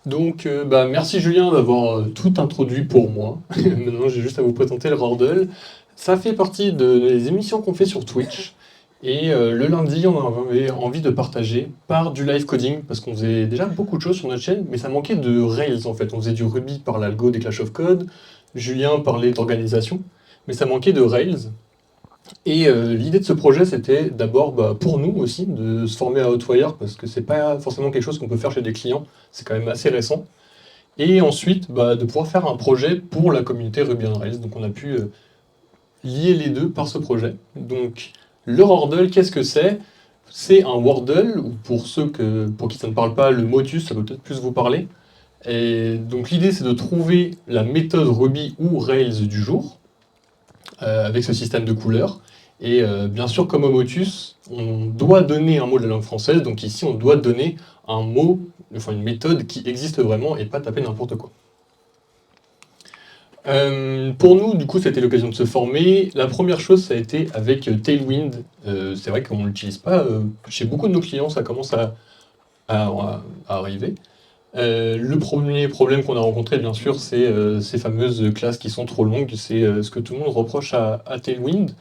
Donc, merci Julien d'avoir tout introduit pour moi. Maintenant, j'ai juste à vous présenter le Rordle. Ça fait partie des émissions qu'on fait sur Twitch. Et le lundi, on avait envie de partager par du live coding, parce qu'on faisait déjà beaucoup de choses sur notre chaîne, mais ça manquait de Rails en fait. On faisait du Ruby par l'algo des Clash of Code, Julien parlait d'organisation, mais ça manquait de Rails. Et l'idée de ce projet, c'était d'abord pour nous aussi de se former à Hotwire, parce que c'est pas forcément quelque chose qu'on peut faire chez des clients, c'est quand même assez récent. Et ensuite, de pouvoir faire un projet pour la communauté Ruby on Rails. Donc on a pu lier les deux par ce projet. Donc le Wordle, qu'est-ce que c'est? C'est un Wordle, ou pour pour qui ça ne parle pas, le Motus, ça peut peut-être plus vous parler. Et donc l'idée, c'est de trouver la méthode Ruby ou Rails du jour, avec ce système de couleurs. Et bien sûr, comme au Motus, on doit donner un mot de la langue française, donc ici on doit donner un mot, enfin une méthode qui existe vraiment et pas taper n'importe quoi. Pour nous, du coup, c'était l'occasion de se former. La première chose, ça a été avec Tailwind. C'est vrai qu'on ne l'utilise pas. Chez beaucoup de nos clients, ça commence à arriver. Le premier problème qu'on a rencontré, bien sûr, c'est ces fameuses classes qui sont trop longues. C'est ce que tout le monde reproche à Tailwind.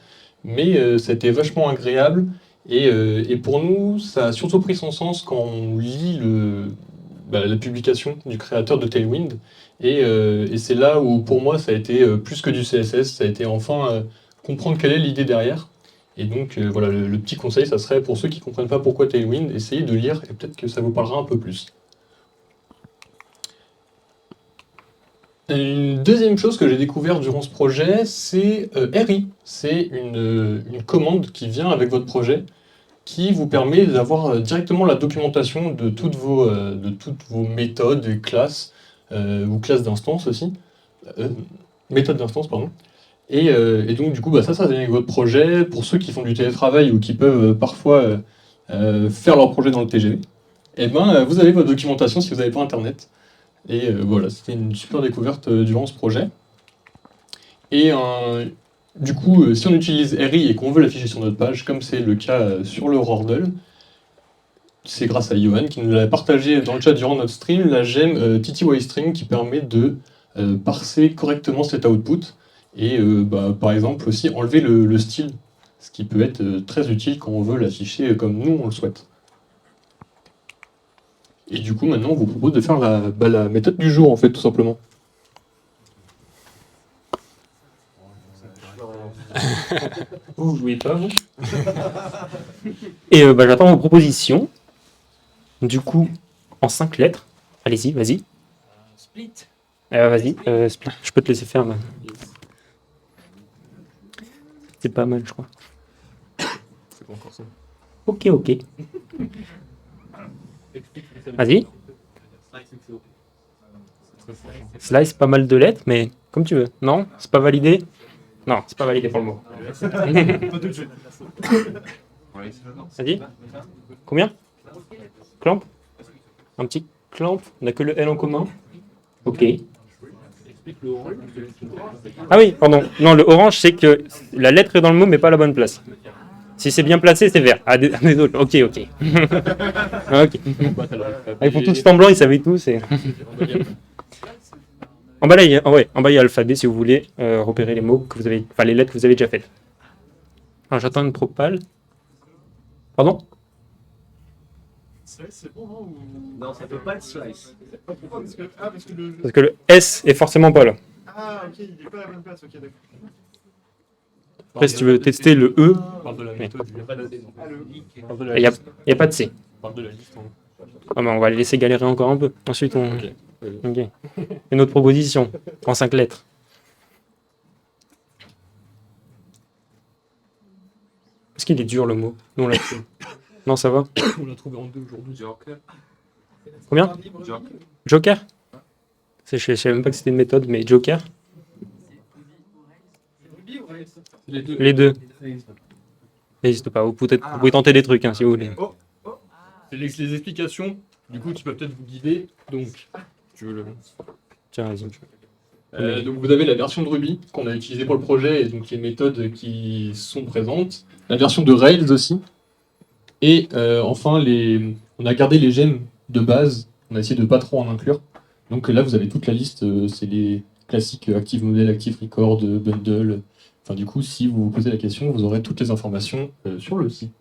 Mais ça a été vachement agréable. Et pour nous, ça a surtout pris son sens quand on lit la publication du créateur de Tailwind. Et c'est là où, pour moi, ça a été plus que du CSS. Ça a été enfin comprendre quelle est l'idée derrière. Et donc, voilà, le petit conseil, ça serait pour ceux qui ne comprennent pas pourquoi Tailwind, essayez de lire et peut-être que ça vous parlera un peu plus. Une deuxième chose que j'ai découvert durant ce projet, c'est RI. C'est une commande qui vient avec votre projet, qui vous permet d'avoir directement la documentation de toutes vos méthodes et classes, ou classes d'instance aussi. Méthodes d'instance, pardon. Et donc, du coup, ça vient avec votre projet. Pour ceux qui font du télétravail ou qui peuvent parfois faire leur projet dans le TGV, vous avez votre documentation si vous n'avez pas Internet. Et voilà, c'était une super découverte durant ce projet. Et du coup, si on utilise RI et qu'on veut l'afficher sur notre page, comme c'est le cas sur le Rordle, c'est grâce à Johan qui nous l'a partagé dans le chat durant notre stream, la gemme TTY-string qui permet de parser correctement cet output. Et par exemple aussi enlever le style, ce qui peut être très utile quand on veut l'afficher comme nous on le souhaite. Et du coup, maintenant, on vous propose de faire la méthode du jour, en fait, tout simplement. Vous jouez pas, vous? Et j'attends vos propositions. Du coup, en 5 lettres. Allez-y, vas-y. Split. Vas-y, split. Je peux te laisser faire, là. C'est pas mal, je crois. C'est pas encore ça. Ok. Vas-y. Slice, pas mal de lettres, mais comme tu veux. Non, c'est pas validé. Non, c'est pas validé pour le mot. Vas-y. Combien? Clamp? Un petit clamp? On n'a que le L en commun. Ok. Ah oui, pardon. Non, le orange, c'est que la lettre est dans le mot, mais pas à la bonne place. Si c'est bien placé, c'est vert. Ah, désolé. Ok. Ok. Ils font tous semblant, ils savaient tous. En bas, il y a l'alphabet si vous voulez repérer les mots que vous avez, enfin les lettres que vous avez déjà faites. Alors j'attends une propale. Pardon? Slice, c'est bon, non? Non, ça peut pas être slice. Pourquoi? Parce que le S est forcément pas là. Ah, ok, il est pas à la bonne place, ok, d'accord. Après, si tu veux tester le E, il n'y a pas de C. Ah, on va les laisser galérer encore un peu. Ensuite, Ok. Une autre proposition, en 5 lettres. Est-ce qu'il est dur le mot? Nous, on l'a trouvé. Non, ça va? On l'a trouvé en 2 aujourd'hui. Combien? Joker? Je savais même pas que c'était une méthode, mais Joker? Les deux. N'hésite pas, vous pouvez tenter des trucs si vous voulez. C'est les explications, du coup, qui peuvent peut-être vous guider. Donc, tu veux le... Tiens, vas-y. Donc vous avez la version de Ruby qu'on a utilisée pour le projet et donc les méthodes qui sont présentes. La version de Rails aussi. Et enfin, on a gardé les gemmes de base On a essayé de pas trop en inclure. Donc là, vous avez toute la liste, c'est les classiques Active Model, Active Record, Bundle. Enfin, du coup, si vous vous posez la question, vous aurez toutes les informations sur le site.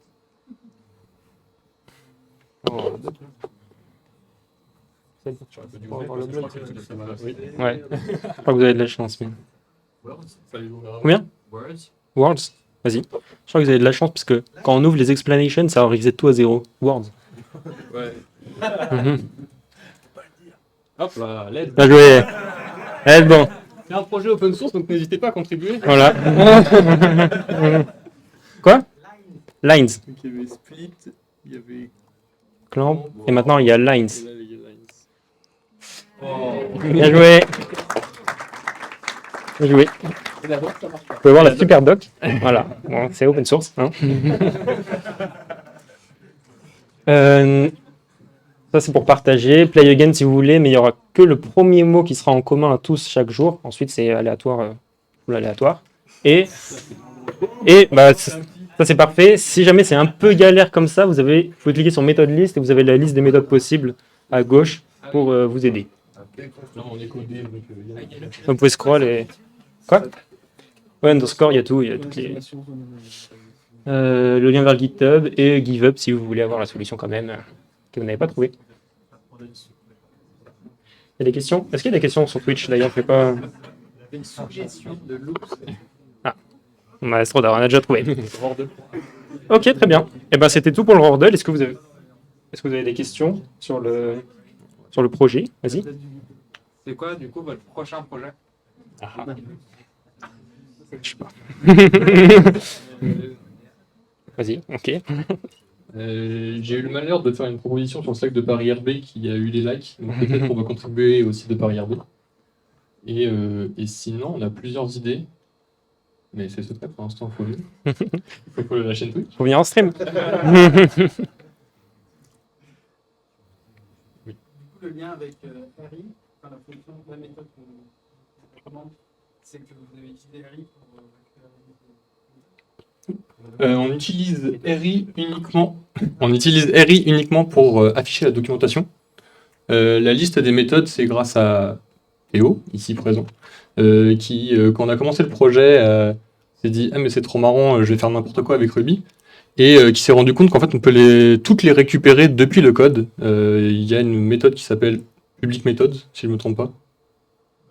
Ouais. Je crois que vous avez de la chance. Mais... Combien? Words. Vas-y. Je crois que vous avez de la chance parce que quand on ouvre les explanations, ça reset tout à 0. Words. Ouais. Mhm. Hop là, l'aide. Bien joué. L'aide, bon. C'est un projet open source, donc n'hésitez pas à contribuer. Voilà. Quoi? Lines. Donc il y avait Split, il y avait Clamp. Et maintenant, il y a Lines. Et là, il y a Lines. Oh. Bien joué. Bien joué. Vous pouvez voir la super doc. Voilà. Bon, c'est open source. Hein. Ça, c'est pour partager. Play again si vous voulez, mais il n'y aura que le premier mot qui sera en commun à tous chaque jour. Ensuite, c'est aléatoire ou l'aléatoire. Et bah, ça, c'est parfait. Si jamais c'est un peu galère comme ça, vous pouvez cliquer sur méthode list et vous avez la liste des méthodes possibles à gauche pour vous aider. Là, on est codé, donc Vous pouvez scroll et... Quoi? Ouais, underscore, il y a tout. Il y a toutes les... le lien vers le GitHub et GiveUp si vous voulez avoir la solution quand même que vous n'avez pas trouvée. Il y a des questions? Est-ce qu'il y a des questions sur Twitch d'ailleurs? Je fais pas... Une suggestion de loops. Maestro d'art, on a déjà trouvé. Ok, très bien. Et ben c'était tout pour le Rordle. Est-ce que vous avez des questions sur le projet? Vas-y. C'est quoi du coup votre prochain projet? Je sais pas. Vas-y, ok. j'ai eu le malheur de faire une proposition sur Slack de Paris RB qui a eu des likes, donc peut-être qu'on va contribuer au site de Paris RB. Et sinon, on a plusieurs idées, mais c'est secret pour l'instant, il faut follow la chaîne Twitch. Faut venir en stream. Le lien avec RI, enfin la fonction, la méthode qu'on recommande, c'est que vous avez utilisé RI pour On utilise RI uniquement pour afficher la documentation. La liste des méthodes, c'est grâce à Théo, ici présent, qui, quand on a commencé le projet, s'est dit « Ah mais c'est trop marrant, je vais faire n'importe quoi avec Ruby ». Et qui s'est rendu compte qu'en fait, on peut toutes les récupérer depuis le code. Il y a une méthode qui s'appelle public method, si je ne me trompe pas.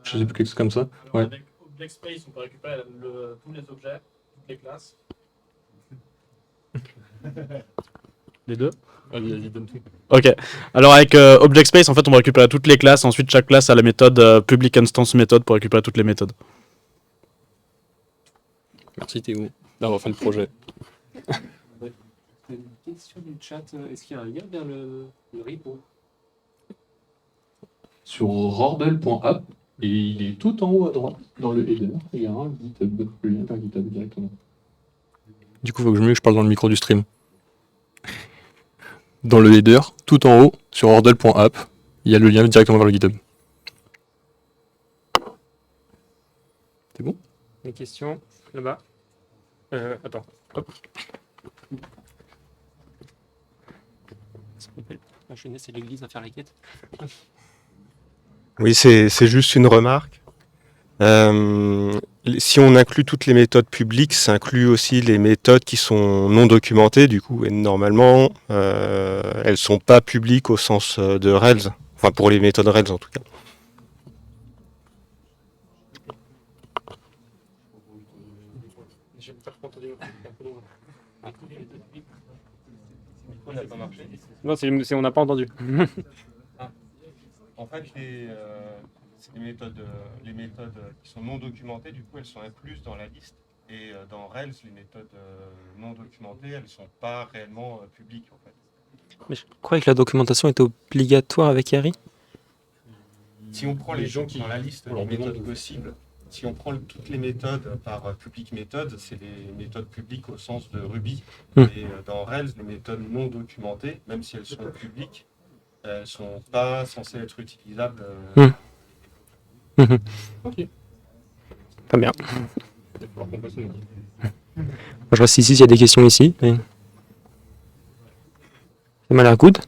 Je sais plus, quelque chose comme ça. Ouais. Avec Object Space, on peut récupérer tous les objets, toutes les classes. Les deux? Vas-y, donne tout. Ok. Alors avec Object Space, en fait, on va récupérer toutes les classes. Ensuite, chaque classe a la méthode public instance method pour récupérer toutes les méthodes. Merci Théo d'avoir fait le projet. Une question du chat. Est-ce qu'il y a un lien vers le repo? Sur rordle.app, et il est tout en haut à droite, dans le header, il y a un GitHub, le lien vers GitHub directement. Du coup, il faut que je parle dans le micro du stream. Dans le header, tout en haut, sur rordle.app, il y a le lien directement vers le GitHub. C'est bon? Des questions là-bas. Attends. Hop. La jeunesse, c'est l'église à faire la quête. Oui, c'est juste une remarque. Si on inclut toutes les méthodes publiques, ça inclut aussi les méthodes qui sont non documentées, du coup, et normalement, elles sont pas publiques au sens de Rails, enfin pour les méthodes Rails en tout cas. Non, on n'a pas entendu. En fait, les méthodes qui sont non documentées, du coup, elles sont incluses dans la liste. Et dans Rails, les méthodes non documentées, elles ne sont pas réellement publiques, en fait. Mais je croyais que la documentation était obligatoire avec Yari. Si on prend les gens qui dans la liste on leur des méthodes demande. possibles, si on prend toutes les méthodes par public méthode, c'est les méthodes publiques au sens de Ruby. Et dans Rails, les méthodes non documentées, même si elles sont publiques, elles ne sont pas censées être utilisables. Ok. Très bien. Moi, je vois si ici, il y a des questions ici. Mais... Ça m'a l'air good.